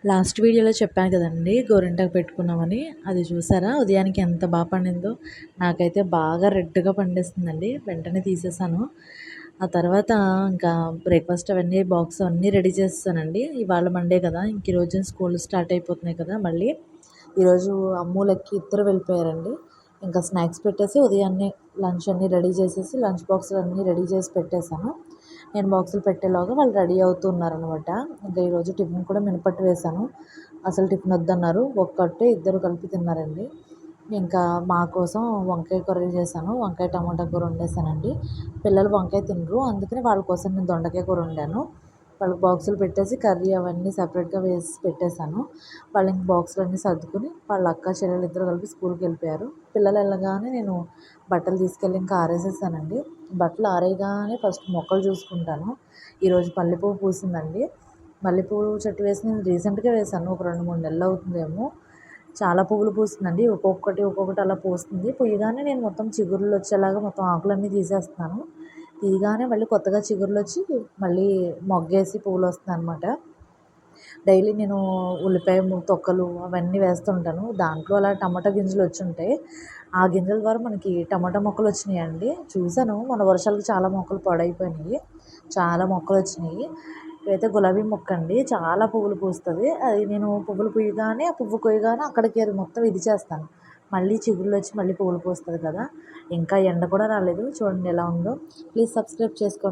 Last వీడియోలో చెప్పాను కదండి గోరింటాకు పెట్టుకున్నామని. అది చూసారా ఉదయానికి ఎంత బాగా పండిందో. నాకైతే బాగా రెడ్గా పండేస్తుందండి. వెంటనే తీసేసాను. ఆ తర్వాత ఇంకా బ్రేక్ఫాస్ట్ అవన్నీ బాక్స్ అన్నీ రెడీ చేసేసానండి. ఇవాళ మండే కదా, ఇంక ఈరోజు స్కూల్ స్టార్ట్ అయిపోతున్నాయి కదా మళ్ళీ. ఈరోజు అమ్ములకి ఇద్దరు వెళ్ళిపోయారండి. ఇంకా స్నాక్స్ పెట్టేసి ఉదయాన్నే లంచ్ అన్నీ రెడీ చేసేసి లంచ్ బాక్సులు అన్నీ రెడీ చేసి పెట్టేశాను. నేను బాక్సులు పెట్టేలోగా వాళ్ళు రెడీ అవుతున్నారనమాట. ఇంకా ఈరోజు టిఫిన్ కూడా మినపట్టు వేశాను. అసలు టిఫిన్ వద్దన్నారు. ఒక్కటే ఇద్దరు కలిపి తిన్నారండి. ఇంకా మా కోసం వంకాయ కర్రీ చేశాను. వంకాయ టమాటా కూర వండేసానండి. పిల్లలు వంకాయ తినరు, అందుకని వాళ్ళ కోసం నేను దొండకాయ కూర వండాను. వాళ్ళకి బాక్సులు పెట్టేసి కర్రీ అవన్నీ సపరేట్గా వేసి పెట్టేశాను. వాళ్ళు ఇంక బాక్సులు అన్నీ సర్దుకుని వాళ్ళ అక్క చెల్లెలు ఇద్దరు కలిపి స్కూల్కి వెళ్ళిపోయారు. పిల్లలు వెళ్ళగానే నేను బట్టలు తీసుకెళ్ళి ఇంకా ఆరేసేసానండి. బట్టలు ఆరేయగానే ఫస్ట్ మొక్కలు చూసుకుంటాను. ఈరోజు మల్లెపువ్వు పూసిందండి. మల్లెపూలు చెట్టు వేసి నేను రీసెంట్గా వేశాను, ఒక 2-3 నెలలు అవుతుందేమో. చాలా పువ్వులు పూస్తుందండి. ఒక్కొక్కటి అలా పూస్తుంది. పూయగానే నేను మొత్తం చిగుర్లు వచ్చేలాగా మొత్తం ఆకులన్నీ తీసేస్తున్నాను. తీయగానే మళ్ళీ కొత్తగా చిగుర్లు వచ్చి మళ్ళీ మొగ్గేసి పువ్వులు వస్తున్నాయి అనమాట. డైలీ నేను ఉల్లిపాయ తొక్కలు అవన్నీ వేస్తుంటాను. దాంట్లో అలా టమాటా గింజలు వచ్చి ఉంటాయి. ఆ గింజల ద్వారా మనకి టమాటా మొక్కలు వచ్చినాయండి. చూశాను, మన వర్షాలకు చాలా మొక్కలు పాడైపోయినాయి. చాలా మొక్కలు వచ్చినాయి. ఇదైతే గులాబీ మొక్క అండి, చాలా పువ్వులు పూస్తుంది. అది నేను పువ్వులు పూయగానే పువ్వు కొయ్యగానే అక్కడికి అది మొత్తం ఇది చేస్తాను. మళ్ళీ చిగుళ్ళు వచ్చి మళ్ళీ పువ్వులు పూస్తుంది కదా. ఇంకా ఎండ కూడా రాలేదు, చూడండి ఎలా ఉందో. ప్లీజ్ సబ్స్క్రైబ్ చేసుకోండి.